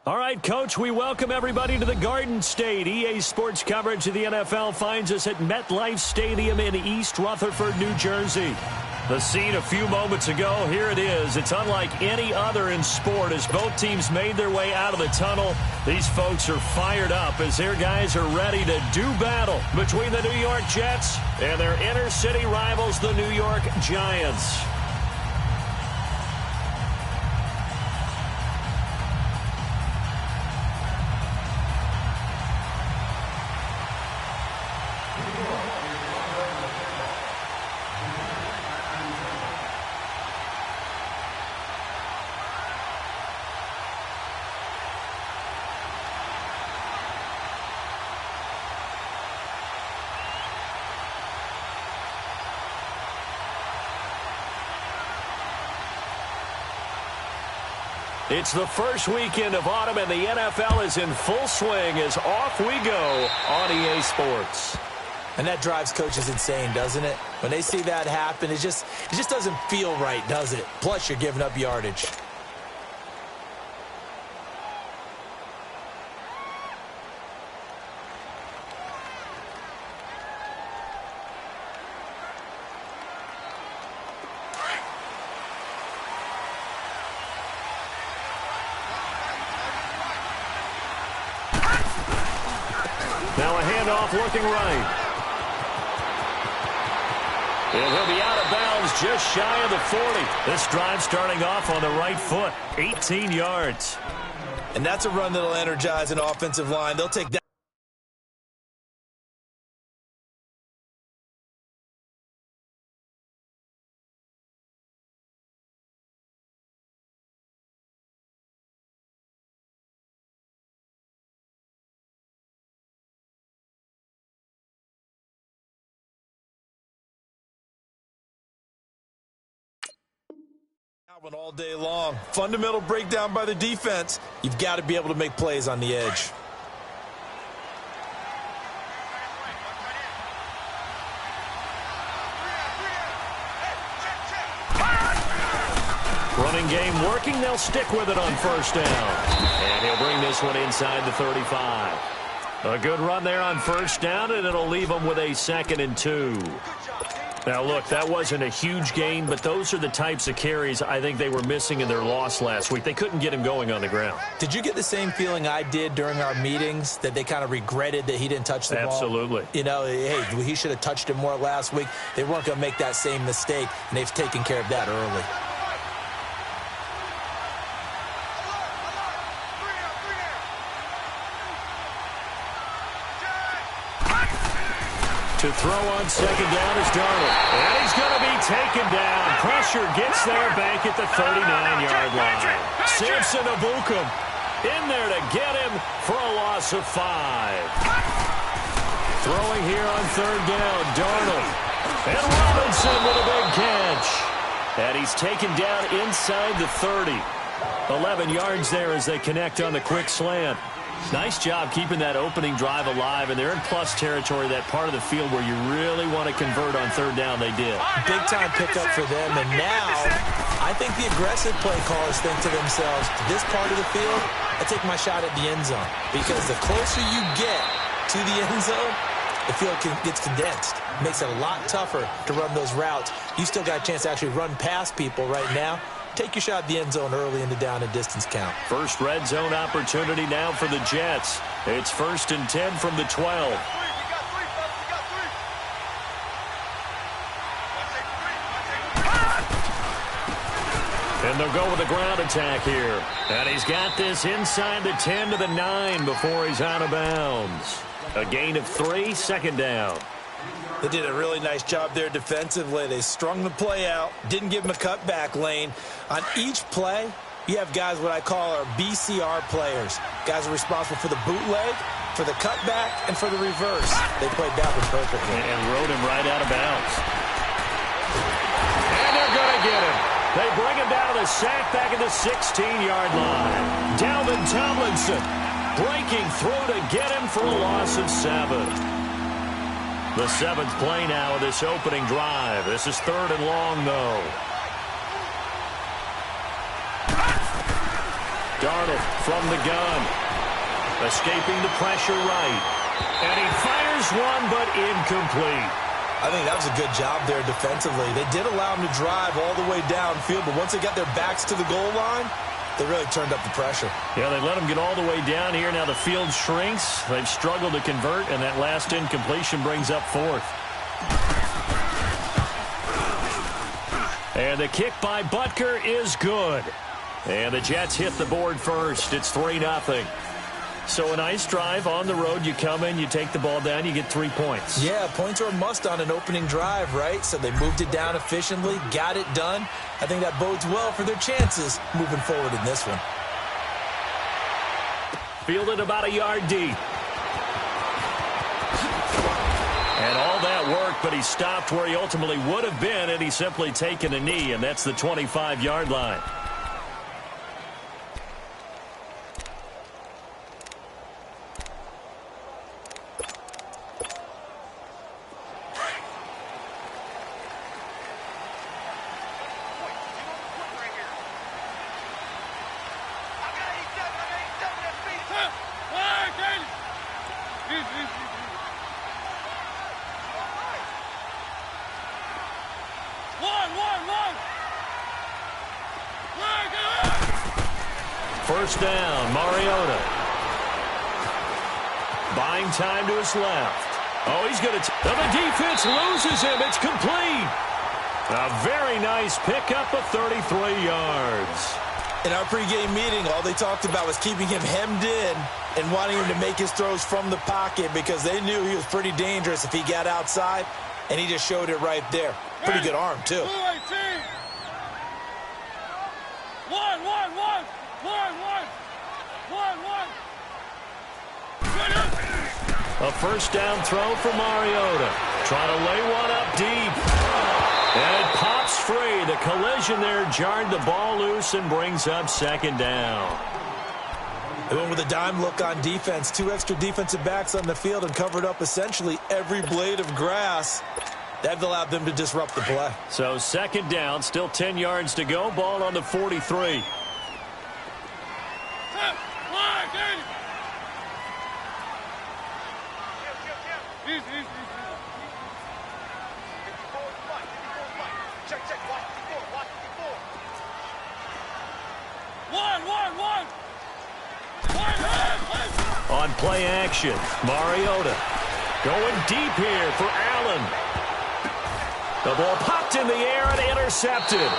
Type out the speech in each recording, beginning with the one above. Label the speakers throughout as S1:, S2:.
S1: All right, Coach, we welcome everybody to the Garden State. EA Sports coverage of the NFL finds us at MetLife Stadium in East Rutherford, New Jersey. The scene a few moments ago, here it is. It's unlike any other in sport as both teams made their way out of the tunnel. These folks are fired up as their guys are ready to do battle between the New York Jets and their inner city rivals, the New York Giants. It's the first weekend of autumn, and the NFL is in full swing as off we go on EA Sports.
S2: And that drives coaches insane, doesn't it? When they see that happen, it just doesn't feel right, does it? Plus, you're giving up yardage.
S1: Now a handoff looking right. And he'll be out of bounds just shy of the 40. This drive starting off on the right foot. 18 yards.
S2: And that's a run that'll energize an offensive line. They'll take that. One all day long. Fundamental breakdown by the defense. You've got to be able to make plays on the edge.
S1: Running game working. They'll stick with it on first down. And he'll bring this one inside the 35. A good run there on first down, and it'll leave them with a 2nd and 2. Now, look, that wasn't a huge gain, but those are the types of carries I think they were missing in their loss last week. They couldn't get him going on the ground.
S2: Did you get the same feeling I did during our meetings, that they kind of regretted that he didn't touch the ball?
S1: Absolutely.
S2: You know, hey, he should have touched it more last week. They weren't going to make that same mistake, and they've taken care of that early.
S1: To throw on second down is Darnold. And he's going to be taken down. Pressure gets there back at the 39-yard line. Samson Abukum in there to get him for a loss of 5. Throwing here on third down, Darnold. And Robinson with a big catch. And he's taken down inside the 30. 11 yards there as they connect on the quick slant. Nice job keeping that opening drive alive, and they're in plus territory, that part of the field where you really want to convert on third down. They did.
S2: Big-time pickup for them, and now I think the aggressive play callers think to themselves, this part of the field, I take my shot at the end zone, because the closer you get to the end zone, the field gets condensed. Makes it a lot tougher to run those routes. You still got a chance to actually run past people right now. Take your shot at the end zone early in the down and distance count.
S1: First red zone opportunity now for the Jets. It's 1st and 10 from the 12. And they'll go with a ground attack here. And he's got this inside the 10 to the 9 before he's out of bounds. A gain of 3, 2nd down.
S2: They did a really nice job there defensively. They strung the play out, didn't give him a cutback lane. On each play, you have guys what I call our BCR players. Guys are responsible for the bootleg, for the cutback, and for the reverse. They played that one perfectly.
S1: And rode him right out of bounds. And they're going to get him. They bring him down to the sack back at the 16-yard line. Dalvin Tomlinson breaking through to get him for a loss of 7. The 7th play now of this opening drive. This is 3rd and long, though. Darnold from the gun. Escaping the pressure right. And he fires one, but incomplete.
S2: I think that was a good job there defensively. They did allow him to drive all the way downfield, but once they got their backs to the goal line, they really turned up the pressure.
S1: Yeah, they let him get all the way down here. Now the field shrinks. They've struggled to convert, and that last incompletion brings up fourth. And the kick by Butker is good. And the Jets hit the board first. It's 3-0. So a nice drive on the road. You come in, you take the ball down, you get 3 points.
S2: Yeah, points are a must on an opening drive, right? So they moved it down efficiently, got it done. I think that bodes well for their chances moving forward in this one.
S1: Fielded about a yard deep. And all that work, but he stopped where he ultimately would have been, and he's simply taken a knee, and that's the 25-yard line. First down, Mariota. Buying time to his left. Oh, he's going to... The defense loses him. It's complete. A very nice pickup of 33 yards.
S2: In our pregame meeting, all they talked about was keeping him hemmed in and wanting him to make his throws from the pocket because they knew he was pretty dangerous if he got outside, and he just showed it right there. Pretty good arm, too.
S1: A first down throw for Mariota. Trying to lay one up deep. And it pops free. The collision there jarred the ball loose and brings up second down.
S2: They went with a dime look on defense. 2 extra defensive backs on the field and covered up essentially every blade of grass. That allowed them to disrupt the play.
S1: So second down, still 10 yards to go. Ball on the 43. On play action, Mariota going deep here for Allen. The ball popped in the air and intercepted.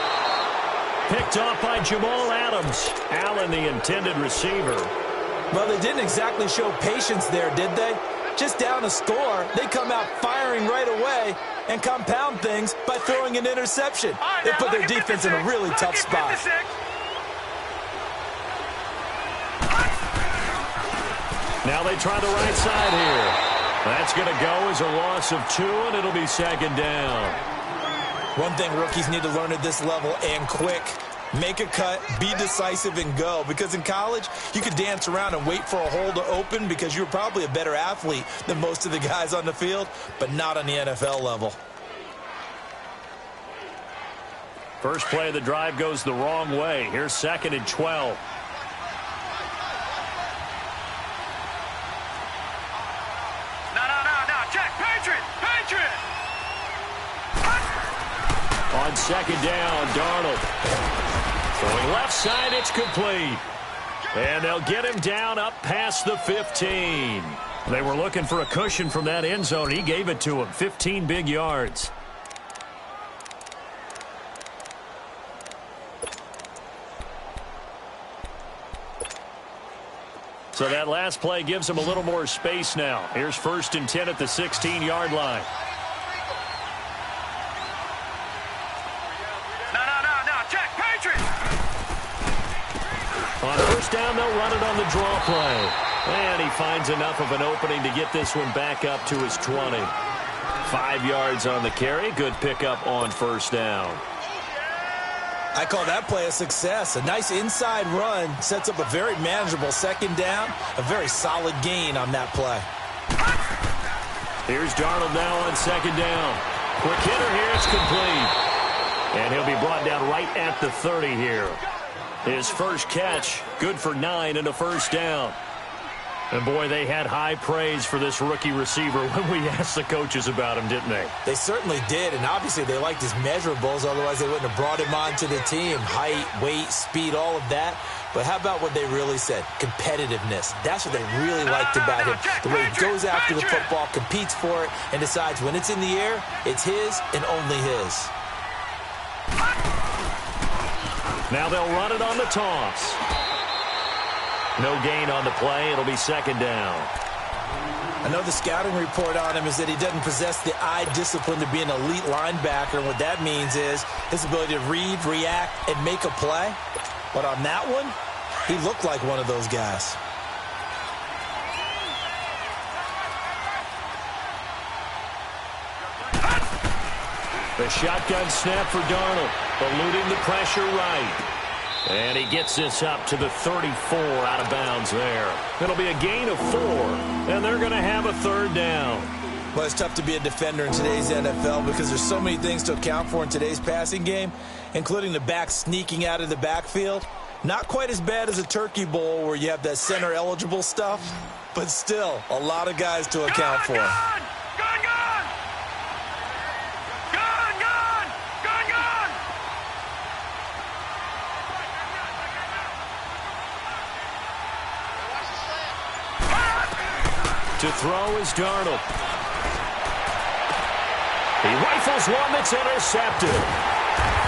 S1: Picked off by Jamal Adams. Allen, the intended receiver.
S2: Well, they didn't exactly show patience there, did they? Just down a score, they come out firing right away and compound things by throwing an interception. They put their defense in a really tough spot.
S1: Now they try the right side here. That's going to go as a loss of 2, and it'll be second down.
S2: One thing rookies need to learn at this level, and quick. Make a cut, be decisive, and go. Because in college, you could dance around and wait for a hole to open because you're probably a better athlete than most of the guys on the field, but not on the NFL level.
S1: First play of the drive goes the wrong way. Here's second and 12. On second down, Darnold. Throwing left side, it's complete. And they'll get him down up past the 15. They were looking for a cushion from that end zone. He gave it to him. 15 big yards. So that last play gives him a little more space now. Here's first and 10 at the 16-yard line. On first down, they'll run it on the draw play. And he finds enough of an opening to get this one back up to his 20. 5 yards on the carry. Good pickup on first down.
S2: I call that play a success. A nice inside run sets up a very manageable second down. A very solid gain on that play.
S1: Here's Darnold now on second down. Quick hitter here. It's complete. And he'll be brought down right at the 30 here. His first catch, good for 9 and a first down. And, boy, they had high praise for this rookie receiver when we asked the coaches about him, didn't they?
S2: They certainly did, and obviously they liked his measurables. Otherwise, they wouldn't have brought him onto the team. Height, weight, speed, all of that. But how about what they really said? Competitiveness. That's what they really liked about him. The way he goes after the football, competes for it, and decides when it's in the air, it's his and only his.
S1: Now they'll run it on the toss. No gain on the play. It'll be second down.
S2: I know the scouting report on him is that he doesn't possess the eye discipline to be an elite linebacker. And what that means is his ability to read, react, and make a play. But on that one, he looked like one of those guys.
S1: The shotgun snap for Darnold, eluding the pressure right. And he gets this up to the 34 out of bounds there. It'll be a gain of 4, and they're going to have a third down.
S2: Well, it's tough to be a defender in today's NFL because there's so many things to account for in today's passing game, including the back sneaking out of the backfield. Not quite as bad as a turkey bowl where you have that center-eligible stuff, but still a lot of guys to account for.
S1: To throw is Darnold. He rifles one that's intercepted.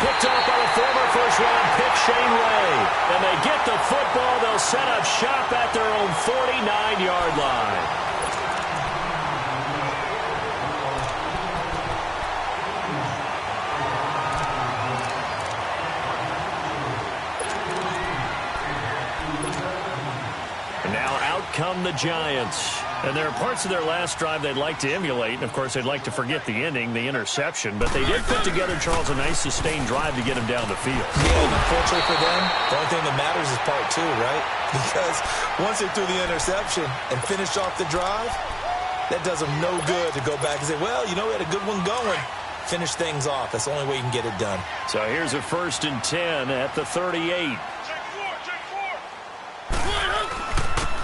S1: Picked off by the former first-round pick, Shane Ray. And they get the football. They'll set up shop at their own 49-yard line. And now out come the Giants. And there are parts of their last drive they'd like to emulate. And, of course, they'd like to forget the ending, the interception. But they did put together, Charles, a nice sustained drive to get him down the field.
S2: Yeah, and unfortunately for them, the only thing that matters is part 2, right? Because once they threw the interception and finished off the drive, that does them no good to go back and say, well, you know, we had a good one going. Finish things off. That's the only way you can get it done.
S1: So here's a 1st and 10 at the 38.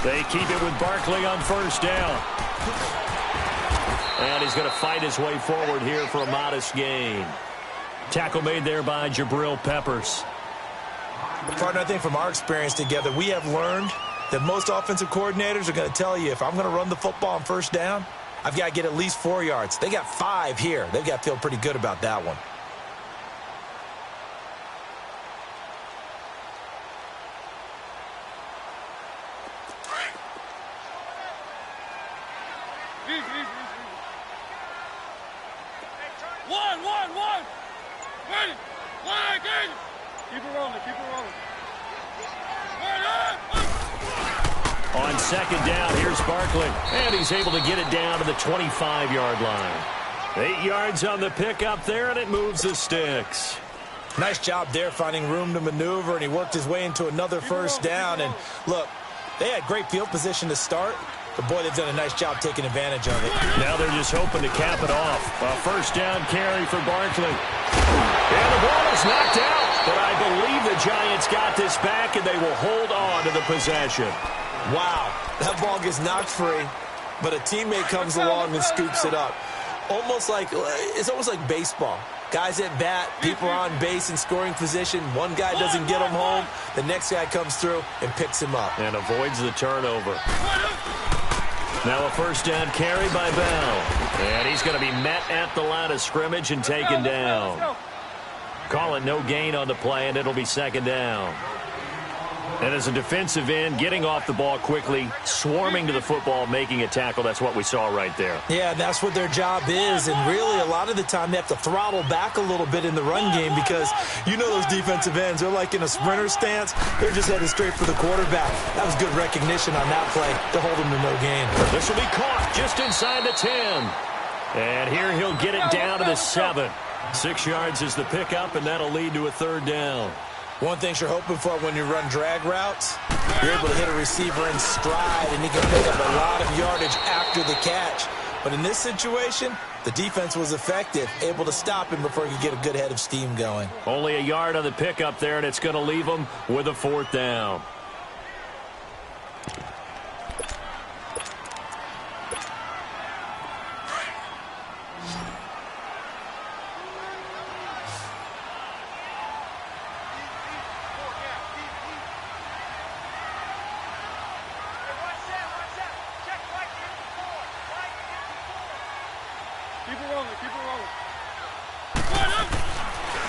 S1: They keep it with Barkley on first down. And he's going to fight his way forward here for a modest gain. Tackle made there by Jabril Peppers.
S2: Partner, I think from our experience together, we have learned that most offensive coordinators are going to tell you, if I'm going to run the football on first down, I've got to get at least 4 yards. They got 5 here. They've got to feel pretty good about that one.
S1: On second down, here's Barkley. And he's able to get it down to the 25-yard line. 8 yards on the pickup there, and it moves the sticks.
S2: Nice job there finding room to maneuver, and he worked his way into another first down. And look, they had great field position to start, but boy, they've done a nice job taking advantage of it.
S1: Now they're just hoping to cap it off. A first down carry for Barkley. And the ball is knocked out, but I believe the Giants got this back, and they will hold on to the possession.
S2: Wow, that ball gets knocked free, but a teammate comes along and scoops it up. It's almost like baseball. Guys at bat, people are on base in scoring position. One guy doesn't get him home. The next guy comes through and picks him up.
S1: And avoids the turnover. Now a first down carry by Bell. And he's going to be met at the line of scrimmage and taken down. Call it no gain on the play, and it'll be second down. And as a defensive end, getting off the ball quickly, swarming to the football, making a tackle, that's what we saw right there.
S2: Yeah, that's what their job is. And really, a lot of the time, they have to throttle back a little bit in the run game because you know those defensive ends, they're like in a sprinter stance. They're just headed straight for the quarterback. That was good recognition on that play to hold him to no gain.
S1: This will be caught just inside the 10. And here he'll get it down to the 7. 6 yards is the pickup, and that'll lead to a third down.
S2: One thing you're hoping for when you run drag routes, you're able to hit a receiver in stride, and he can pick up a lot of yardage after the catch. But in this situation, the defense was effective, able to stop him before he could get a good head of steam going.
S1: Only a yard on the pickup there, and it's going to leave him with a 4th down.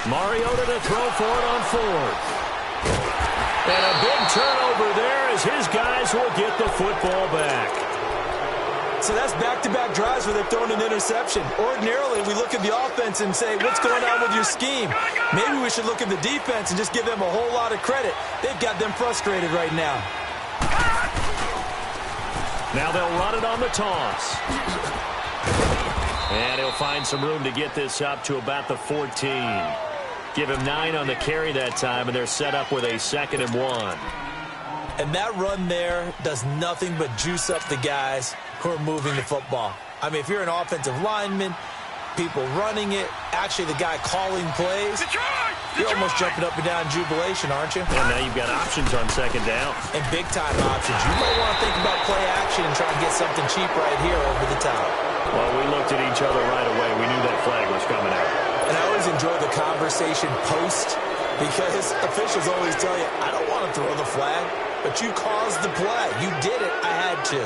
S1: Mariota to throw for it on 4th. And a big turnover there as his guys will get the football back.
S2: So that's back-to-back drives where they've thrown an interception. Ordinarily, we look at the offense and say, what's going on with your scheme? Maybe we should look at the defense and just give them a whole lot of credit. They've got them frustrated right now.
S1: Now they'll run it on the toss. And he'll find some room to get this up to about the 14. Give him 9 on the carry that time, and they're set up with a 2nd and 1.
S2: And that run there does nothing but juice up the guys who are moving the football. I mean, if you're an offensive lineman, people running it, actually the guy calling plays, you're almost jumping up and down in jubilation, aren't you?
S1: And now you've got options on 2nd down.
S2: And big-time options. You might want to think about play action and try and get something cheap right here over the top.
S1: Well, we looked at each other right away. We knew that flag was coming out.
S2: And I always enjoy the conversation post because officials always tell you, I don't want to throw the flag, but you caused the play. You did it. I had to.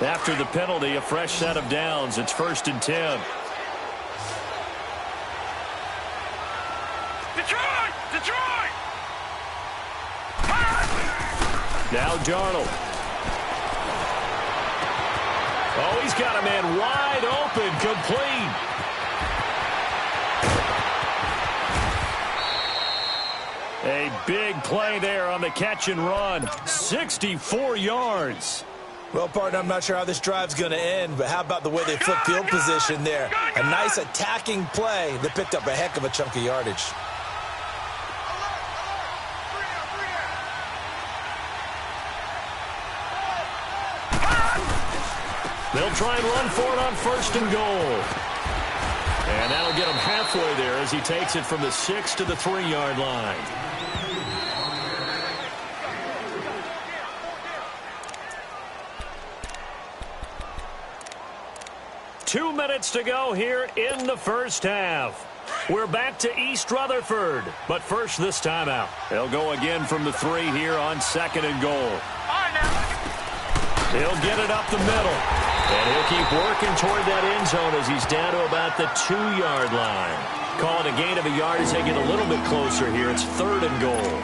S1: After the penalty, a fresh set of downs. It's 1st and 10. Detroit! Now Darnold. Oh, he's got a man wide open, complete. A big play there on the catch and run. 64 yards.
S2: Well, partner, I'm not sure how this drive's going to end, but how about the way they flip field position there? A nice attacking play that picked up a heck of a chunk of yardage.
S1: They'll try and run for it on 1st and goal. And that'll get him halfway there as he takes it from the 6 to the 3-yard line. Two minutes to go here in the first half. We're back to East Rutherford, but first this timeout. They'll go again from the 3 here on 2nd and goal. He'll get it up the middle, and he'll keep working toward that end zone as he's down to about the 2-yard line. Call it a gain of a yard as they get a little bit closer here. It's 3rd and goal.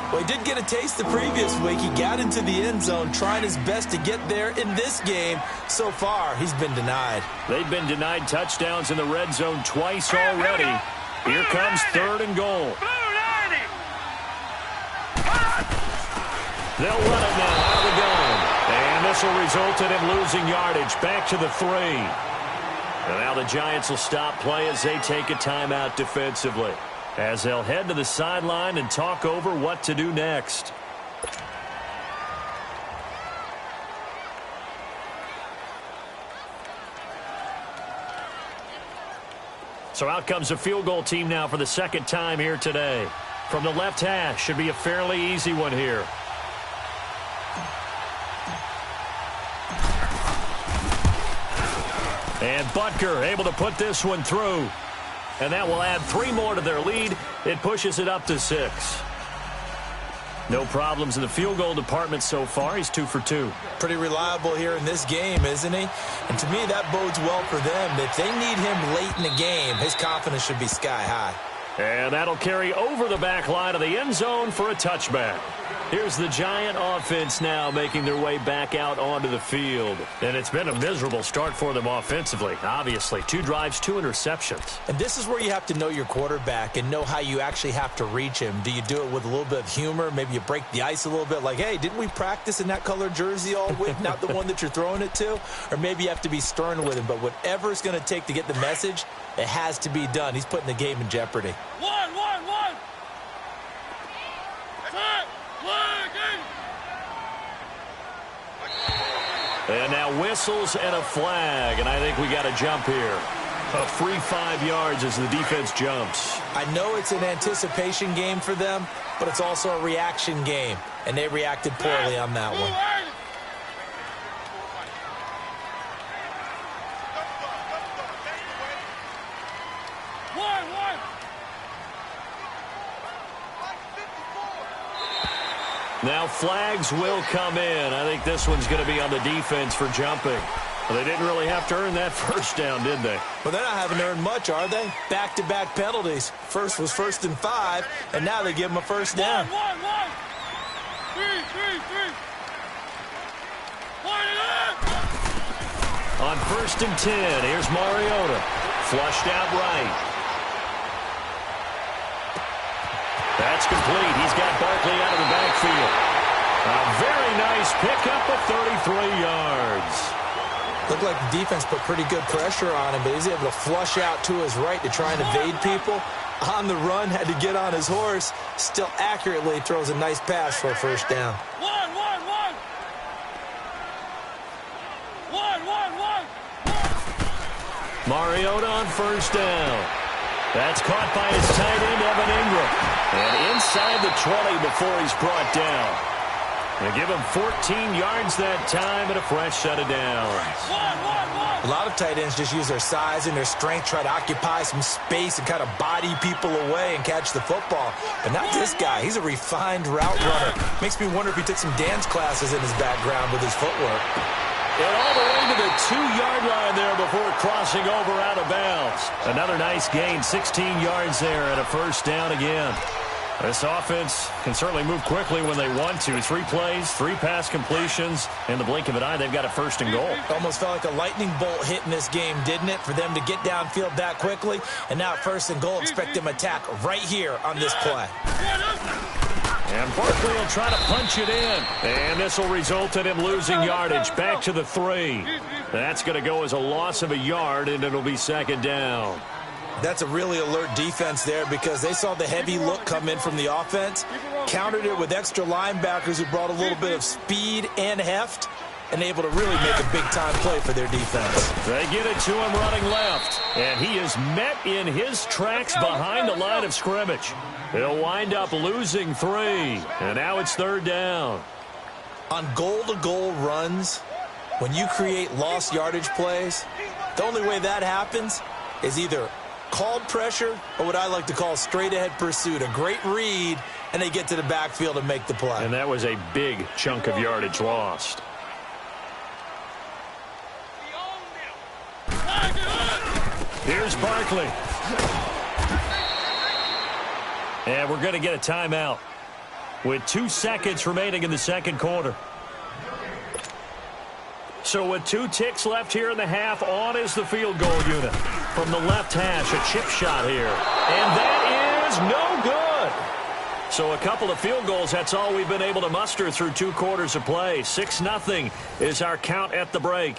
S2: Well, he did get a taste the previous week. He got into the end zone, trying his best to get there in this game. So far, he's been denied.
S1: They've been denied touchdowns in the red zone twice already. Here comes 3rd and goal. They'll run it now out of the gun. And this will result in him losing yardage back to the 3. And now the Giants will stop play as they take a timeout defensively, as they'll head to the sideline and talk over what to do next. So out comes the field goal team now for the 2nd time here today. From the left hash, should be a fairly easy one here. And Butker able to put this one through. And that will add 3 more to their lead. It pushes it up to 6. No problems in the field goal department so far. He's 2 for 2.
S2: Pretty reliable here in this game, isn't he? And to me, that bodes well for them. If they need him late in the game, his confidence should be sky high.
S1: And that'll carry over the back line of the end zone for a touchback. Here's the Giant offense now making their way back out onto the field. And it's been a miserable start for them offensively, obviously. 2 drives, 2 interceptions.
S2: And this is where you have to know your quarterback and know how you actually have to reach him. Do you do it with a little bit of humor? Maybe you break the ice a little bit like, hey, didn't we practice in that color jersey all week? Not the one that you're throwing it to? Or maybe you have to be stern with him. But whatever it's going to take to get the message, it has to be done. He's putting the game in jeopardy.
S3: One.
S1: And now whistles and a flag, and I think we got a jump here. A free 5 yards as the defense jumps.
S2: I know it's an anticipation game for them, but it's also a reaction game, and they reacted poorly on that one.
S1: Now flags will come in. I think this one's going to be on the defense for jumping. Well, they didn't really have to earn that first down, did they?
S2: Well, they're not having to earn much, are they? Back-to-back penalties. First was 1st and 5, and now they give them a first down.
S1: On 1st and 10, here's Mariota. Flushed out right. That's complete. He's got Barkley out of the backfield. A very nice pickup of 33 yards.
S2: Looked like the defense put pretty good pressure on him, but he's able to flush out to his right to try and evade people. On the run, had to get on his horse. Still accurately throws a nice pass for a first down.
S1: Mariota on first down. That's caught by his tight end, Evan Ingram. And inside the 20 before he's brought down. They give him 14 yards that time and a fresh set of downs.
S2: A lot of tight ends just use their size and their strength, try to occupy some space and kind of body people away and catch the football. But not this guy. He's a refined route runner. Makes me wonder if he took some dance classes in his background with his footwork.
S1: And all the way to the 2-yard line there before crossing over out of bounds. Another nice gain, 16 yards there and a first down again. This offense can certainly move quickly when they want to. 3 plays, 3 pass completions. In the blink of an eye, they've got a first and goal.
S2: Almost felt like a lightning bolt hit in this game, didn't it? For them to get downfield that quickly. And now first and goal, expect them to attack right here on this play.
S1: And Barkley will try to punch it in. And this will result in him losing yardage back to the 3. That's going to go as a loss of a yard, and it'll be second down.
S2: That's a really alert defense there because they saw the heavy look come in from the offense, countered it with extra linebackers who brought a little bit of speed and heft, and able to really make a big-time play for their defense.
S1: They get it to him running left, and he is met in his tracks behind the line of scrimmage. He'll wind up losing 3, and now it's third down.
S2: On goal-to-goal runs, when you create lost yardage plays, the only way that happens is either called pressure or what I like to call straight-ahead pursuit. A great read, and they get to the backfield and make the play.
S1: And that was a big chunk of yardage lost. Here's Barkley. And we're going to get a timeout with 2 seconds remaining in the second quarter. So with 2 ticks left here in the half, on is the field goal unit. From the left hash, a chip shot here. And that is no good. So a couple of field goals, that's all we've been able to muster through 2 quarters of play. 6-0 is our count at the break.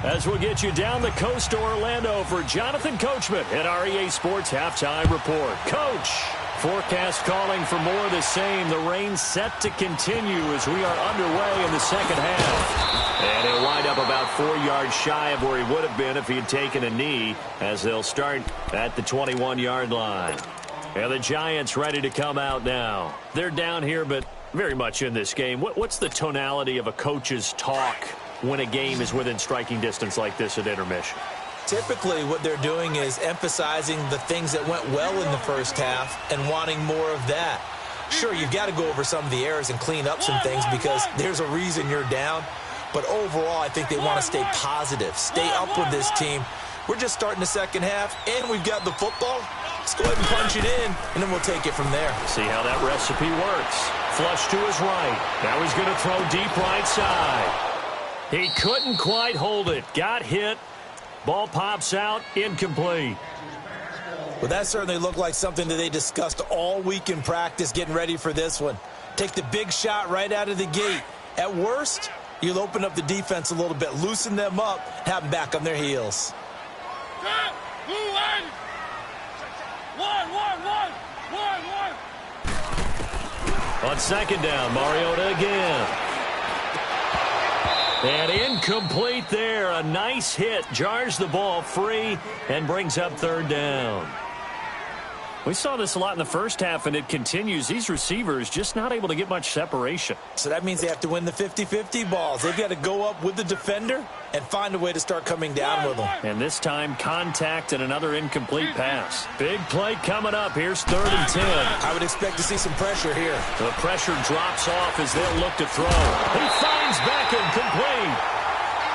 S1: As we'll get you down the coast to Orlando for Jonathan Coachman at our EA Sports Halftime Report. Coach, forecast calling for more of the same. The rain set to continue as we are underway in the second half. And he'll wind up about 4 yards shy of where he would have been if he had taken a knee, as they'll start at the 21-yard line. And the Giants ready to come out now. They're down here, but very much in this game. What's the tonality of a coach's talk when a game is within striking distance like this at intermission?
S2: Typically, what they're doing is emphasizing the things that went well in the first half and wanting more of that. Sure, you've got to go over some of the errors and clean up some things because there's a reason you're down. But overall, I think they want to stay positive, stay up with this team. We're just starting the second half, and we've got the football. Let's go ahead and punch it in, and then we'll take it from there.
S1: See how that recipe works. Flush to his right. Now he's going to throw deep right side. He couldn't quite hold it. Got hit. Ball pops out. Incomplete.
S2: Well, that certainly looked like something that they discussed all week in practice getting ready for this one. Take the big shot right out of the gate. At worst, you'll open up the defense a little bit, loosen them up, have them back on their heels. On second down, Mariota again.
S1: And incomplete there. A nice hit. Jars the ball free and brings up third down. We saw this a lot in the first half, and it continues. These receivers just not able to get much separation.
S2: So that means they have to win the 50-50 balls. They've got to go up with the defender and find a way to start coming down with them.
S1: And this time, contact and another incomplete pass. Big play coming up. Here's 3rd and 10.
S2: I would expect to see some pressure here.
S1: The pressure drops off as they'll look to throw. He finds Beckham complete.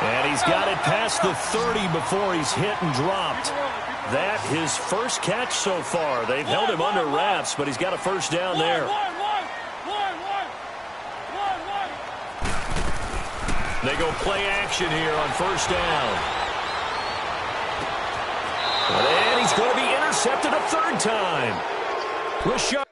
S1: And he's got it past the 30 before he's hit and dropped. That his first catch so far. They've held him under wraps, but he's got a first down there. They go play action here on first down. And he's going to be intercepted a 3rd time. Rashad.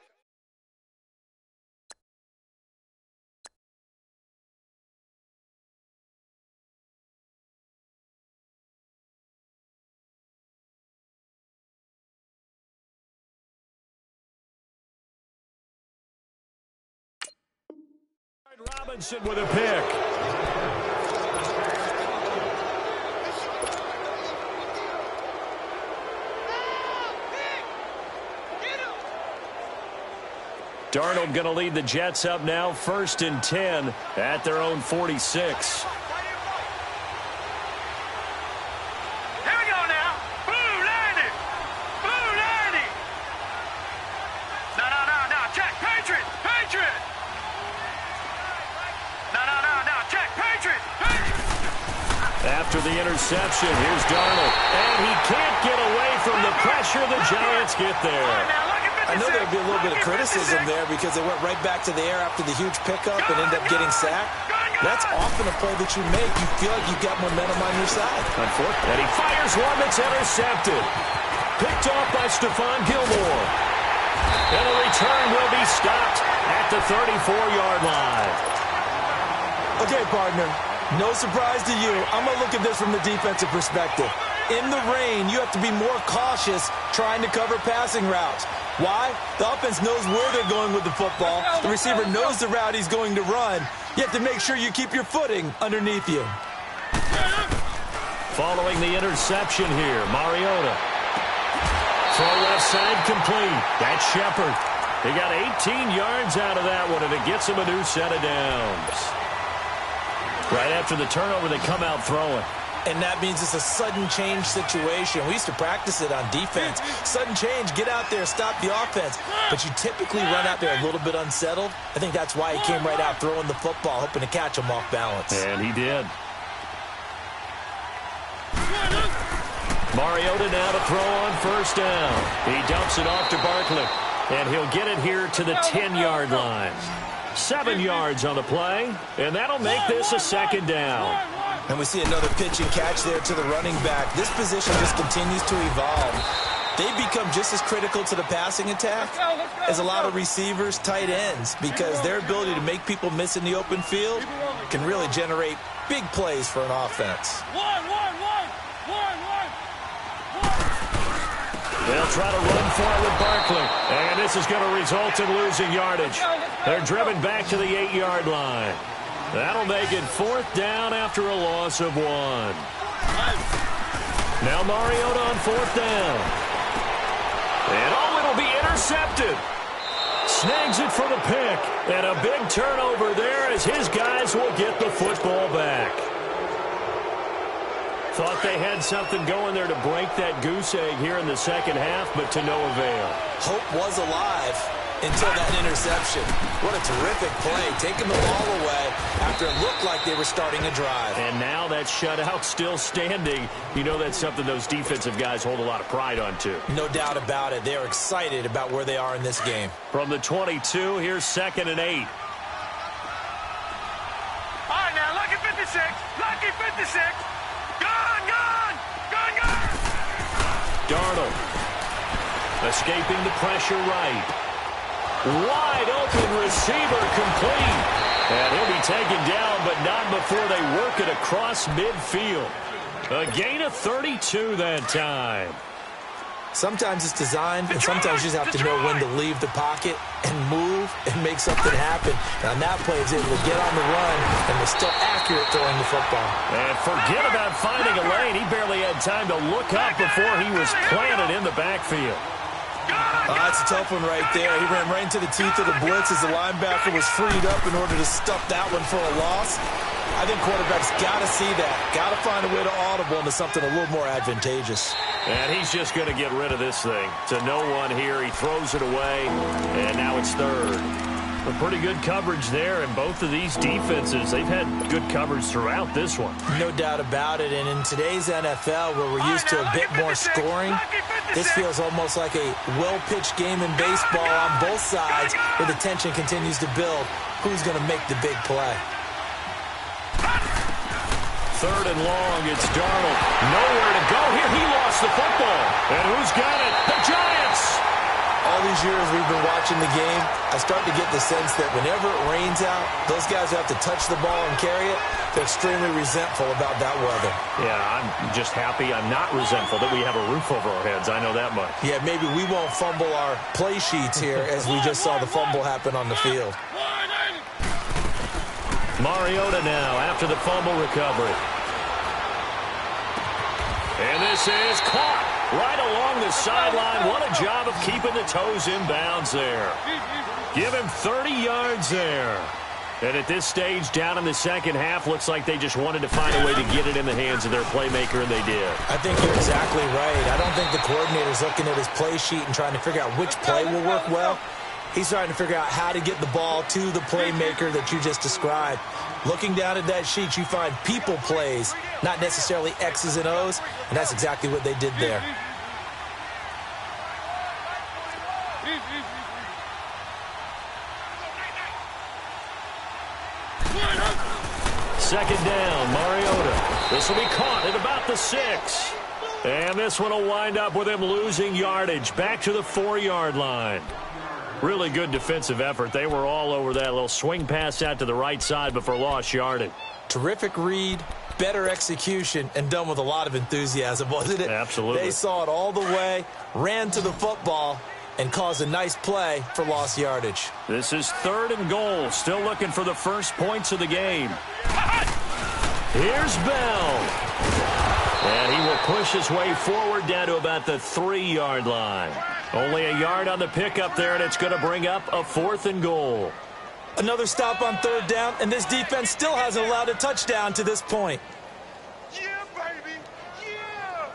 S1: Robinson with a pick. Darnold going to lead the Jets up now, 1st and 10 at their own 46. After the interception, here's Darnold. And he can't get away from the pressure. The Giants get there.
S2: I know there'll be a little bit of criticism there because they went right back to the air after the huge pickup and end up getting sacked. That's often a play that you make. You feel like you've got momentum on your side.
S1: And he fires one that's intercepted. Picked off by Stephon Gilmore. And the return will be stopped at the 34-yard line.
S2: Okay, partner. No surprise to you. I'm going to look at this from the defensive perspective. In the rain, you have to be more cautious trying to cover passing routes. Why? The offense knows where they're going with the football. The receiver knows the route he's going to run. You have to make sure you keep your footing underneath you.
S1: Following the interception here, Mariota. Throw left side complete. That's Shepard. He got 18 yards out of that one, and it gets him a new set of downs. Right after the turnover, they come out throwing.
S2: And that means it's a sudden change situation. We used to practice it on defense. Sudden change, get out there, stop the offense. But you typically run out there a little bit unsettled. I think that's why he came right out throwing the football, hoping to catch him off balance.
S1: And he did. Mariota now to throw on first down. He dumps it off to Barkley. And he'll get it here to the 10-yard line. 7 yards on the play, and that'll make this a second down.
S2: And we see another pitch and catch there to the running back. This position just continues to evolve. They become just as critical to the passing attack as a lot of receivers, tight ends, because their ability to make people miss in the open field can really generate big plays for an offense.
S1: They'll try to run for it with Barkley. And this is going to result in losing yardage. They're driven back to the 8-yard line. That'll make it 4th down after a loss of 1. Now Mariota on 4th down. And it'll be intercepted. Snags it for the pick. And a big turnover there as his guys will get the football back. Thought they had something going there to break that goose egg here in the second half, but to no avail.
S2: Hope was alive until that interception. What a terrific play, taking the ball away after it looked like they were starting a drive.
S1: And now that shutout still standing. You know that's something those defensive guys hold a lot of pride on, too.
S2: No doubt about it. They're excited about where they are in this game.
S1: From the 22, here's 2nd and 8.
S3: All right, now, lucky 56. Lucky 56. Gone.
S1: Darnold escaping the pressure right. Wide open receiver complete. And he'll be taken down, but not before they work it across midfield. A gain of 32 that time.
S2: Sometimes it's designed, and sometimes you just have to know when to leave the pocket and move and make something happen. And on that play, he was able to get on the run and was still accurate throwing the football.
S1: And forget about finding a lane. He barely had time to look up before he was planted in the backfield.
S2: That's a tough one right there. He ran right into the teeth of the blitz as the linebacker was freed up in order to stuff that one for a loss. I think quarterbacks got to see that. Got to find a way to audible into something a little more advantageous.
S1: And he's just going to get rid of this thing. To no one here. He throws it away, and now it's third. A pretty good coverage there, and both of these defenses, they've had good coverage throughout this one.
S2: No doubt about it, and in today's NFL, where we're used to a bit more scoring, this feels almost like a well-pitched game in baseball on both sides, where the tension continues to build. Who's going to make the big play?
S1: Third and long, it's Darnold. Nowhere to go here. He lost the football. And who's got it? The Giants!
S2: All these years we've been watching the game, I start to get the sense that whenever it rains out, those guys who have to touch the ball and carry it, they're extremely resentful about that weather.
S1: Yeah, I'm just happy I'm not resentful that we have a roof over our heads. I know that much.
S2: Yeah, maybe we won't fumble our play sheets here as we just saw the fumble happen on the field.
S1: Mariota now after the fumble recovery. And this is caught right along the sideline. What a job of keeping the toes in bounds there. Give him 30 yards there. And at this stage, down in the second half, looks like they just wanted to find a way to get it in the hands of their playmaker, and they did.
S2: I think you're exactly right. I don't think the coordinator's looking at his play sheet and trying to figure out which play will work well. He's trying to figure out how to get the ball to the playmaker that you just described. Looking down at that sheet, you find people plays, not necessarily X's and O's, and that's exactly what they did there.
S1: Second down, Mariota. This will be caught at about the 6. And this one will wind up with him losing yardage back to the 4-yard line. Really good defensive effort. They were all over that little swing pass out to the right side before lost yardage.
S2: Terrific read, better execution, and done with a lot of enthusiasm, wasn't it?
S1: Absolutely.
S2: They saw it all the way, ran to the football, and caused a nice play for lost yardage.
S1: This is 3rd and goal. Still looking for the first points of the game. Here's Bell. And he will push his way forward down to about the 3-yard line. Only a yard on the pickup there, and it's going to bring up a 4th and goal.
S2: Another stop on 3rd down, and this defense still hasn't allowed a touchdown to this point.
S3: Yeah, baby. Yeah.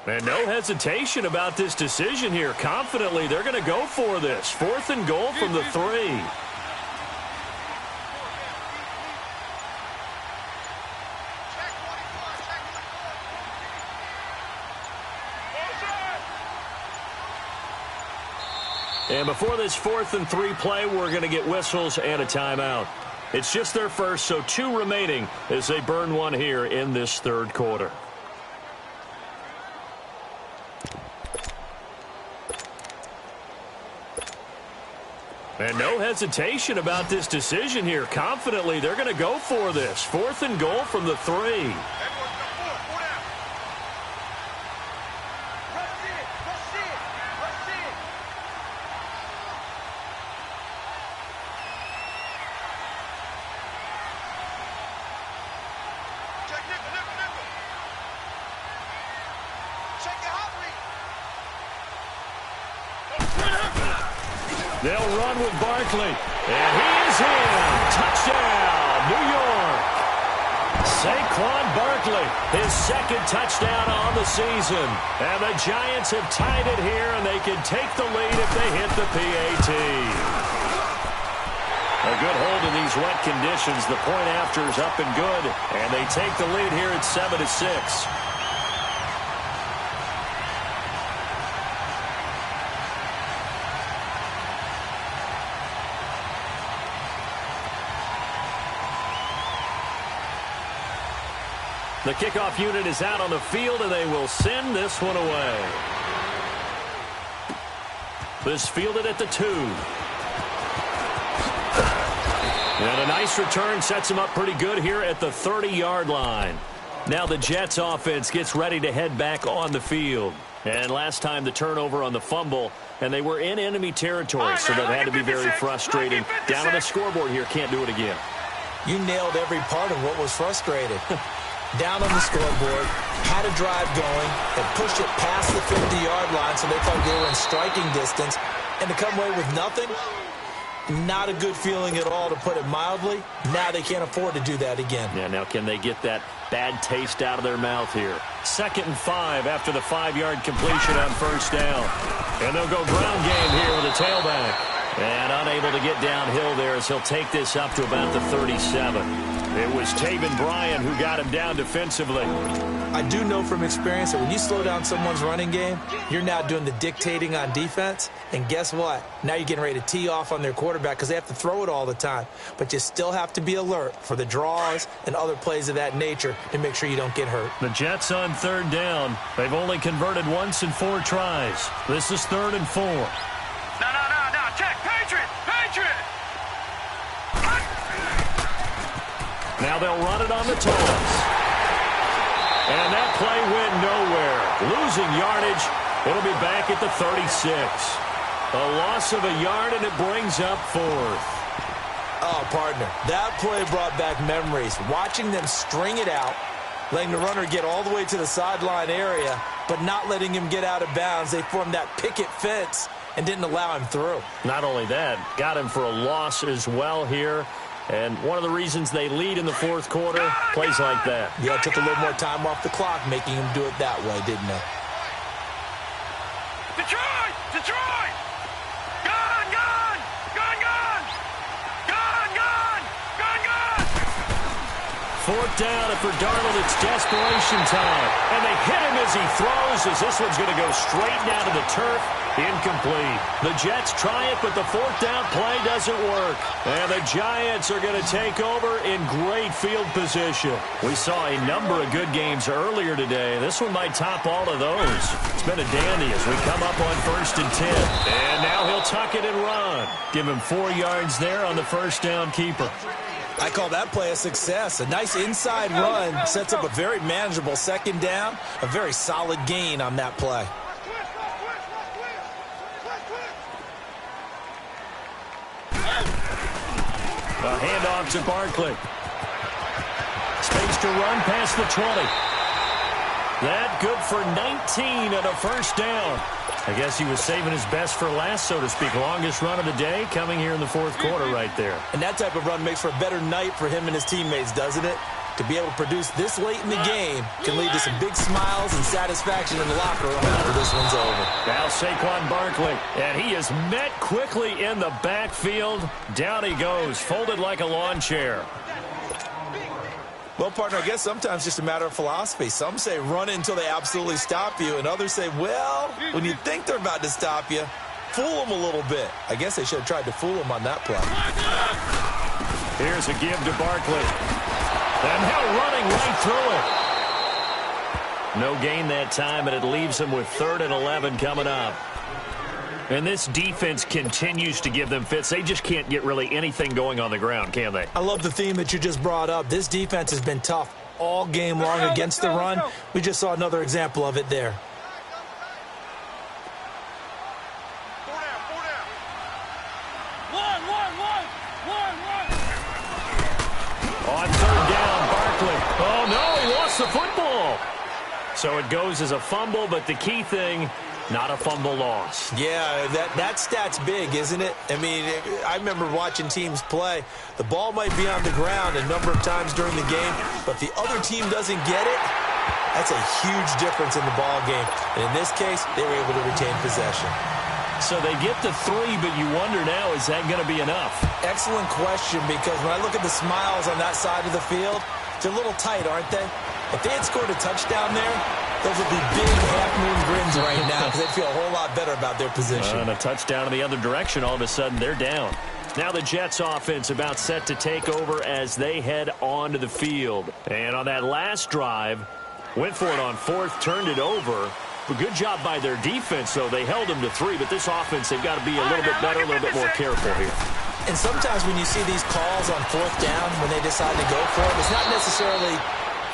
S1: And no hesitation about this decision here. Confidently, they're going to go for this. 4th and goal from the 3. And before this 4th and 3 play, we're going to get whistles and a timeout. It's just their first, so 2 remaining as they burn one here in this 3rd quarter. And no hesitation about this decision here. Confidently, they're going to go for this. 4th and goal from the 3. They'll run with Barkley. And he is in. Touchdown, New York. Saquon Barkley, his second touchdown on the season. And the Giants have tied it here, and they can take the lead if they hit the PAT. A good hold in these wet conditions. The point after is up and good, and they take the lead here at 7-6. The kickoff unit is out on the field, and they will send this one away. This fielded at the 2. And a nice return sets him up pretty good here at the 30-yard line. Now the Jets offense gets ready to head back on the field. And last time the turnover on the fumble, and they were in enemy territory, so that had to be very frustrating. Down on the scoreboard here, can't do it again.
S2: You nailed every part of what was frustrating. Down on the scoreboard, had a drive going, and pushed it past the 50-yard line so they thought they were in striking distance, and to come away with nothing, not a good feeling at all, to put it mildly. Now they can't afford to do that again.
S1: Yeah, now can they get that bad taste out of their mouth here? 2nd and 5 after the 5-yard completion on first down. And they'll go ground game here with a tailback. And unable to get downhill there as he'll take this up to about the 37. It was Taven Bryan who got him down defensively.
S2: I do know from experience that when you slow down someone's running game, you're now doing the dictating on defense. And guess what? Now you're getting ready to tee off on their quarterback because they have to throw it all the time. But you still have to be alert for the draws and other plays of that nature to make sure you don't get hurt.
S1: The Jets on 3rd down. They've only converted once in 4 tries. This is 3rd and 4.
S3: No. Check. Patriot.
S1: Now they'll run it on the toss. And that play went nowhere. Losing yardage. It'll be back at the 36. A loss of a yard, and it brings up 4th.
S2: Oh, partner, that play brought back memories. Watching them string it out, letting the runner get all the way to the sideline area, but not letting him get out of bounds. They formed that picket fence and didn't allow him through.
S1: Not only that, got him for a loss as well here. And one of the reasons they lead in the 4th quarter, plays like that.
S2: Yeah, it took a little more time off the clock, making him do it that way, didn't it?
S3: Detroit! Gone!
S1: 4th down, and for Darnold, it's desperation time. And they hit him as he throws, as this one's going to go straight down to the turf. Incomplete. The Jets try it, but the 4th down play doesn't work. And the Giants are going to take over in great field position. We saw a number of good games earlier today. This one might top all of those. It's been a dandy as we come up on 1st and 10. And now he'll tuck it and run. Give him 4 yards there on the 1st down keeper.
S2: I call that play a success. A nice inside run sets up a very manageable 2nd down. A very solid gain on that play.
S1: A handoff to Barkley. Space to run past the 20. That good for 19 and a 1st down. I guess he was saving his best for last, so to speak. Longest run of the day coming here in the 4th quarter right there.
S2: And that type of run makes for a better night for him and his teammates, doesn't it? To be able to produce this late in the game can lead to some big smiles and satisfaction in the locker room after this one's over.
S1: Now Saquon Barkley, and he is met quickly in the backfield. Down he goes, folded like a lawn chair.
S2: Well, partner, I guess sometimes it's just a matter of philosophy. Some say run until they absolutely stop you, and others say, well, when you think they're about to stop you, fool them a little bit. I guess they should have tried to fool him on that play.
S1: Here's a give to Barkley. And now running right through it. No gain that time, and it leaves him with 3rd and 11 coming up. And this defense continues to give them fits. They just can't get really anything going on the ground, can they?
S2: I love the theme that you just brought up. This defense has been tough all game long against the run. We just saw another example of it there.
S1: On 3rd down, Barkley. Oh, no, he lost the football. So it goes as a fumble, but the key thing, Not a fumble loss.
S2: Yeah, that stat's big, isn't it? I mean, I remember watching teams play. The ball might be on the ground a number of times during the game, but if the other team doesn't get it, that's a huge difference in the ball game. And in this case, they were able to retain possession.
S1: So they get to 3, but you wonder now, is that going to be enough?
S2: Excellent question, because when I look at the smiles on that side of the field, they're a little tight, aren't they? If they had scored a touchdown there, those would be big half-moon grins right now because they'd feel a whole lot better about their position.
S1: And a touchdown in the other direction, all of a sudden they're down. Now the Jets offense about set to take over as they head onto the field. And on that last drive, went for it on 4th, turned it over. But good job by their defense, though. They held them to 3, but this offense, they've got to be a little bit better, a little bit more careful here.
S2: And sometimes when you see these calls on 4th down, when they decide to go for it, it's not necessarily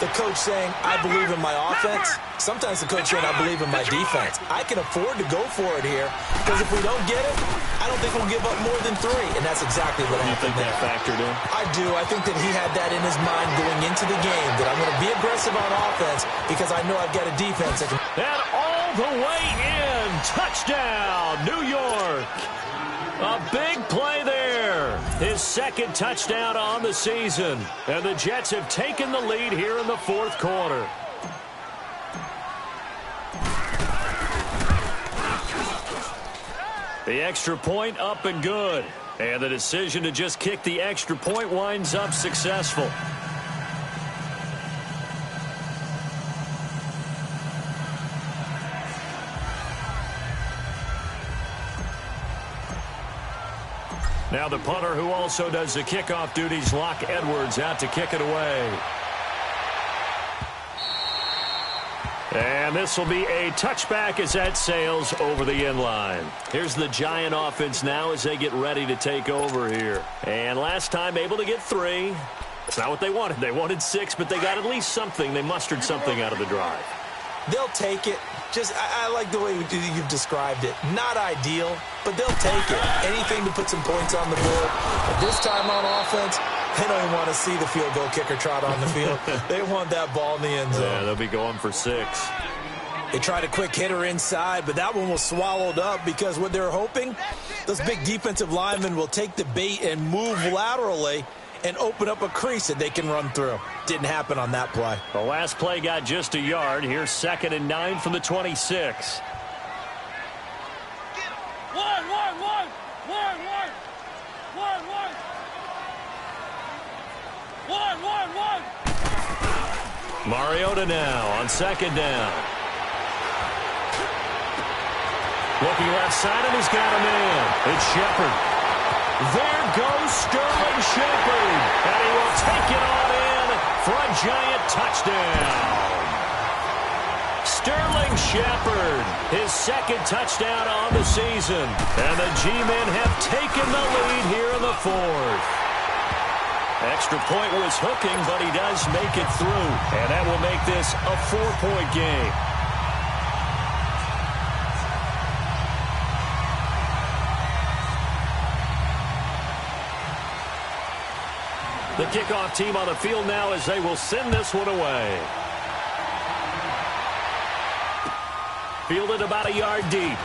S2: the coach saying, I believe in my offense. Sometimes the coach saying, I believe in my defense. I can afford to go for it here because if we don't get it, I don't think we'll give up more than 3. And that's exactly what happened.
S1: You think that factored in?
S2: I do. I think that he had that in his mind going into the game, that I'm going to be aggressive on offense because I know I've got a defense that can.
S1: And all the way in. Touchdown, New York. A big play there. His 2nd touchdown on the season. And the Jets have taken the lead here in the 4th quarter. The extra point up and good. And the decision to just kick the extra point winds up successful. Now the punter who also does the kickoff duties, Locke Edwards, out to kick it away. And this will be a touchback as that sails over the end line. Here's the Giant offense now as they get ready to take over here. And last time able to get 3. It's not what they wanted. They wanted 6, but they got at least something. They mustered something out of the drive.
S2: They'll take it. I like the way you've described it. Not ideal, but they'll take it. Anything to put some points on the board. But this time on offense, they don't even want to see the field goal kicker trot on the field. They want that ball in the end zone.
S1: Yeah, they'll be going for 6.
S2: They tried a quick hitter inside, but that one was swallowed up because what they're hoping, those big defensive linemen will take the bait and move laterally and open up a crease that they can run through. Didn't happen on that play.
S1: The last play got just a yard. Here's 2nd and 9 from the 26. Mariota now on 2nd down. Looking left side, and he's got a man. It's Shepard. There goes Sterling Shepard. And he will take it on in for a Giant touchdown. Sterling Shepard, his 2nd touchdown on the season. And the G-men have taken the lead here in the 4th. Extra point was hooking, but he does make it through. And that will make this a 4-point game. The kickoff team on the field now as they will send this one away. Fielded about a yard deep.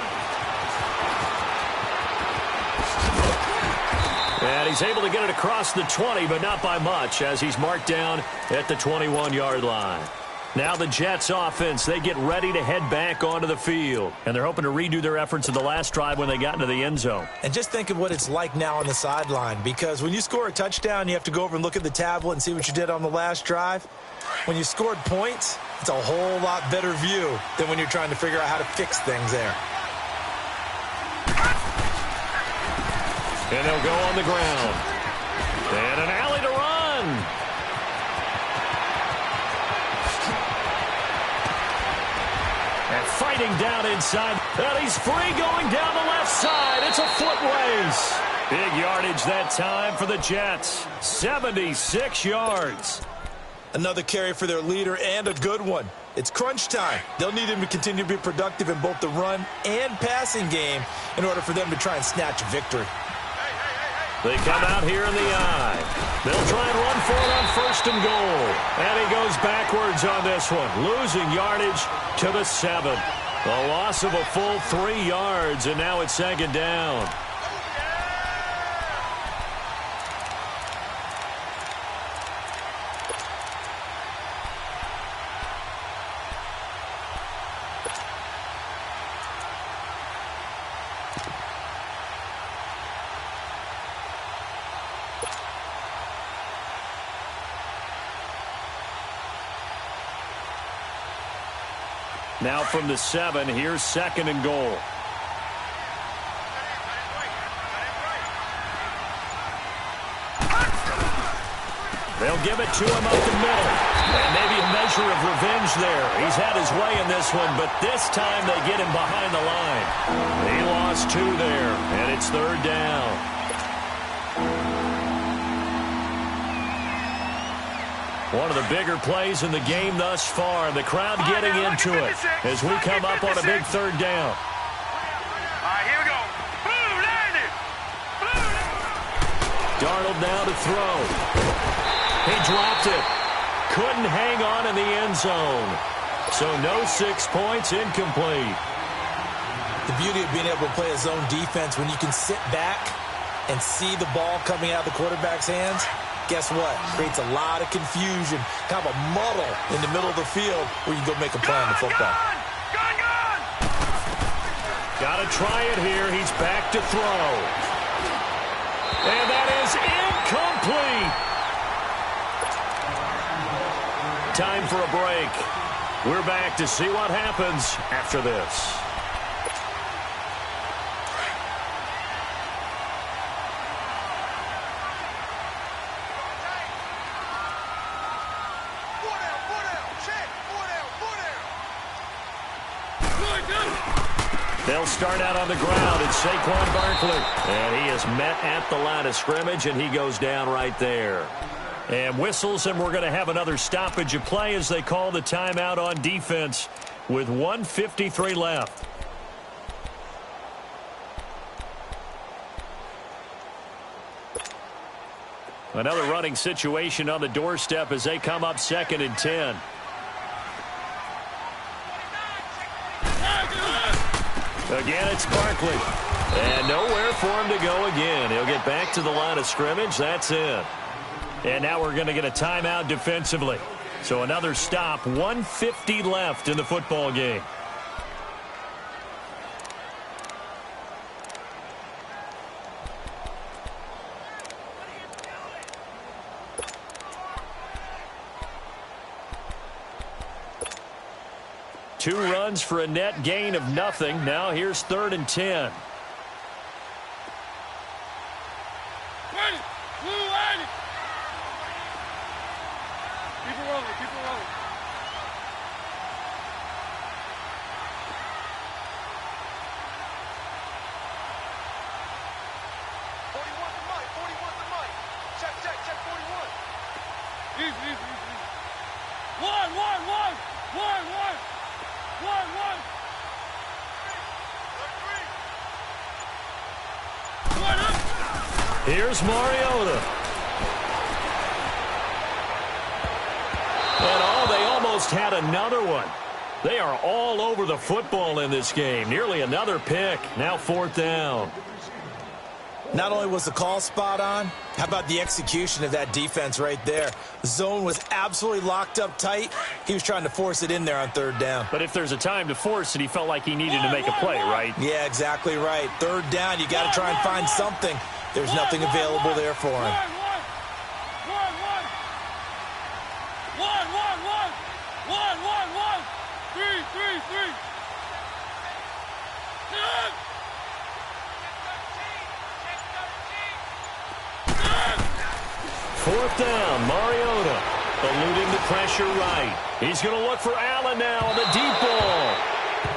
S1: And he's able to get it across the 20, but not by much, as he's marked down at the 21-yard line. Now the Jets offense, they get ready to head back onto the field. And they're hoping to redo their efforts in the last drive when they got into the end zone.
S2: And just think of what it's like now on the sideline, because when you score a touchdown, you have to go over and look at the tablet and see what you did on the last drive. When you scored points, it's a whole lot better view than when you're trying to figure out how to fix things there.
S1: And they'll go on the ground. And an alley to run. And fighting down inside. And he's free going down the left side. It's a foot race. Big yardage that time for the Jets. 76 yards.
S2: Another carry for their leader and a good one. It's crunch time. They'll need him to continue to be productive in both the run and passing game in order for them to try and snatch a victory.
S1: They come out here in the eye. They'll try and run for it on 1st and goal. And he goes backwards on this one, losing yardage to the 7. A loss of a full 3 yards, and now it's second down. Now from the 7, here's second and goal. They'll give it to him up the middle. And maybe a measure of revenge there. He's had his way in this one, but this time they get him behind the line. He lost 2 there, and it's third down. One of the bigger plays in the game thus far. The crowd getting into it as we come up on a big third down.
S3: All right, here we go. Blue, landed. Blue.
S1: Darnold now to throw. He dropped it. Couldn't hang on in the end zone. So no 6 points, incomplete.
S2: The beauty of being able to play a zone defense when you can sit back and see the ball coming out of the quarterback's hands. Guess what? Creates a lot of confusion, kind of a muddle in the middle of the field where you go make a play on the football.
S3: Gone.
S1: Got to try it here. He's back to throw. And that is incomplete. Time for a break. We're back to see what happens after this. They'll start out on the ground, and Saquon Barkley. And he is met at the line of scrimmage, and he goes down right there. And whistles, and we're going to have another stoppage of play as they call the timeout on defense with 1:53 left. Another running situation on the doorstep as they come up second and 10. Again, it's Barkley. And nowhere for him to go again. He'll get back to the line of scrimmage. That's it. And now we're going to get a timeout defensively. So another stop. 1:50 left in the football game. Two runs for a net gain of nothing. Now here's third and 10.
S3: Keep it rolling. 41 to Mike. Check 41. Easy. One.
S1: Here's Mariota. And they almost had another one. They are all over the football in this game. Nearly another pick. Now fourth down.
S2: Not only was the call spot on, how about the execution of that defense right there? The zone was absolutely locked up tight. He was trying to force it in there on third down.
S1: But if there's a time to force it, he felt like he needed to make a play, right?
S2: Yeah, exactly right. Third down, you got to try and find something. There's nothing available there for him.
S3: Three.
S1: Fourth down, Mariota eluding the pressure right. He's going to look for Allen now on the deep ball.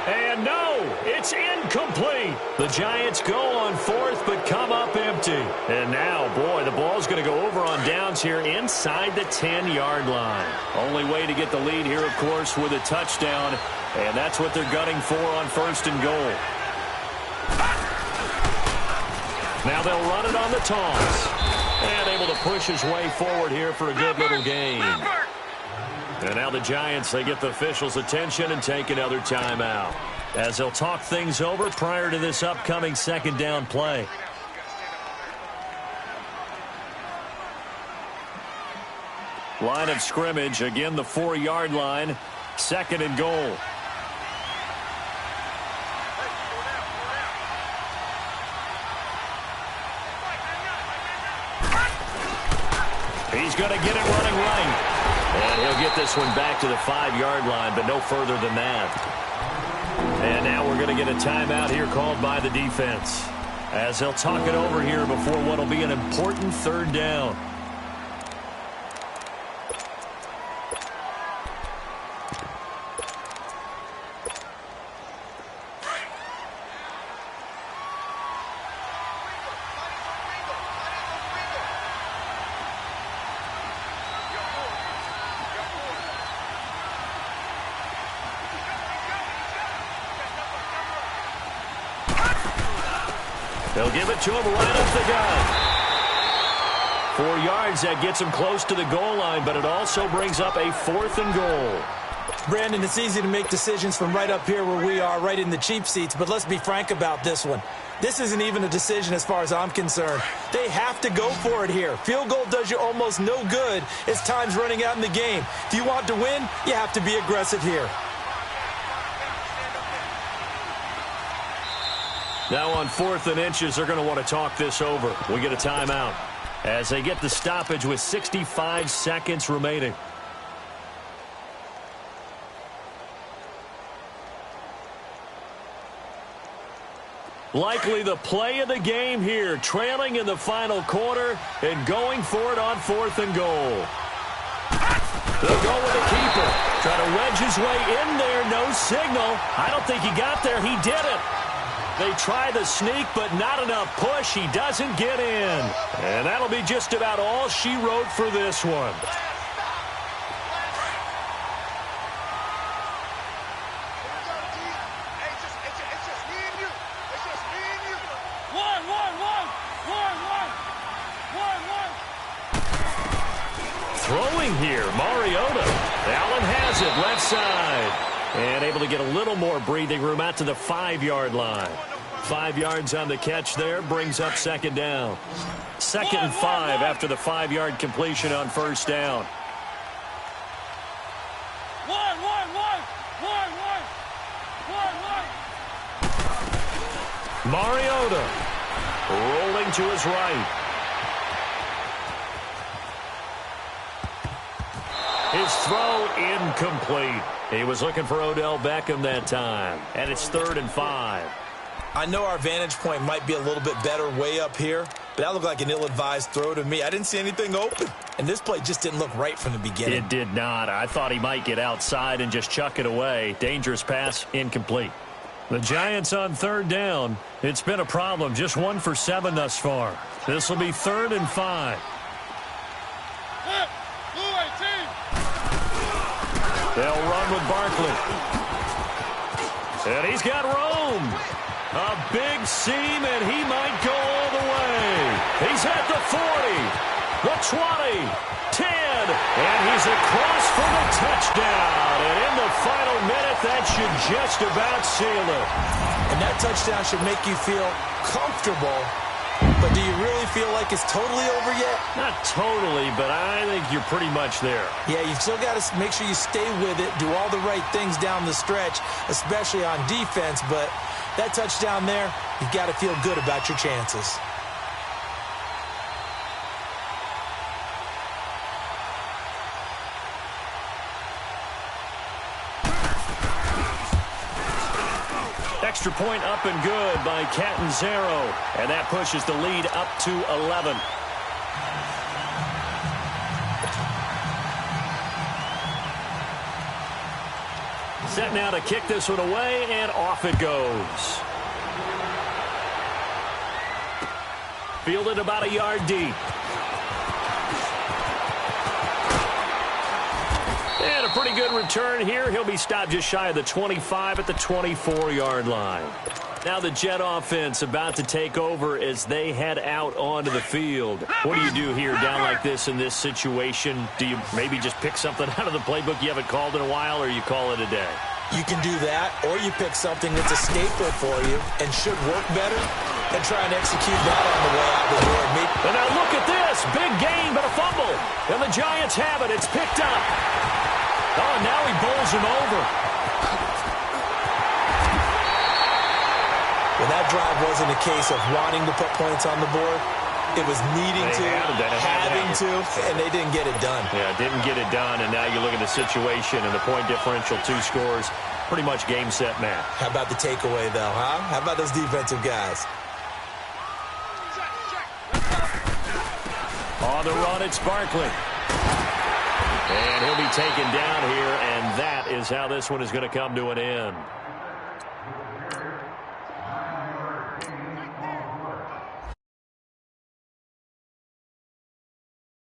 S1: And no, it's incomplete. The Giants go on fourth but come up empty. And now, boy, the ball's going to go over on downs here inside the 10-yard line. Only way to get the lead here, of course, with a touchdown. And that's what they're gunning for on first and goal. Now they'll run it on the toss. And able to push his way forward here for a good little gain. And now the Giants, they get the officials' attention and take another timeout. as they'll talk things over prior to this upcoming second down play. Line of scrimmage, again the 4-yard line, 2nd and goal. He's going to get it running right. And he'll get this one back to the 5-yard line, but no further than that. And now we're going to get a timeout here called by the defense, as they'll talk it over here before what will be an important 3rd down. They'll give it to him right up the gut. 4 yards, that gets him close to the goal line, but it also brings up a 4th and goal.
S2: Brandon, it's easy to make decisions from right up here where we are, right in the cheap seats, but let's be frank about this one. This isn't even a decision as far as I'm concerned. They have to go for it here. Field goal does you almost no good as time's running out in the game. If you want to win, you have to be aggressive here.
S1: Now on 4th and inches, they're going to want to talk this over. We get a timeout as they get the stoppage with 65 seconds remaining. Likely the play of the game here, trailing in the final quarter and going for it on 4th and goal. They'll go with the keeper. Try to wedge his way in there, no signal. I don't think he got there. He did it. They try the sneak, but not enough push. He doesn't get in. And that'll be just about all she wrote for this one. Throwing here, Mariota. Allen has it, left side. And able to get a little more breathing room out to the 5-yard line. 5 yards on the catch there, brings up 2nd down. 2nd and 5 after the 5-yard completion on 1st down. Mariota rolling to his right. His throw incomplete. He was looking for Odell Beckham that time. And it's 3rd and 5.
S2: I know our vantage point might be a little bit better way up here, but that looked like an ill-advised throw to me. I didn't see anything open. And this play just didn't look right from the beginning.
S1: It did not. I thought he might get outside and just chuck it away. Dangerous pass, incomplete. The Giants on 3rd down. It's been a problem. Just 1 for 7 thus far. This will be 3rd and 5. They'll run with Barkley. And he's got Rome. A big seam, and he might go all the way. He's at the 40, the 20, 10, and he's across for the touchdown. And in the final minute, that should just about seal it.
S2: And that touchdown should make you feel comfortable. But do you really feel like it's totally over yet?
S1: Not totally, but I think you're pretty much there.
S2: Yeah, you've still got to make sure you stay with it, do all the right things down the stretch, especially on defense. But that touchdown there, you've got to feel good about your chances.
S1: Extra point up and good by Catanzaro. And that pushes the lead up to 11. Set now to kick this one away, and off it goes. Fielded about a yard deep. And a pretty good return here. He'll be stopped just shy of the 25 at the 24-yard line. Now the Jet offense about to take over as they head out onto the field. What do you do here down like this in this situation? Do you maybe just pick something out of the playbook you haven't called in a while, or you call it a day?
S2: You can do that, or you pick something that's a staple for you and should work better and try and execute that on the way out the door.
S1: And now look at this. Big gain, but a fumble. And the Giants have it. It's picked up. Oh, now he bowls him over.
S2: Well, that drive wasn't a case of wanting to put points on the board. It was needing to, having to, and they didn't get it done.
S1: Yeah, didn't get it done, and now you look at the situation and the point differential, 2 scores, pretty much game, set, match.
S2: How about the takeaway, though, huh? How about those defensive guys?
S1: On the run, it's Barkley. And he'll be taken down here, and that is how this one is going to come to an end.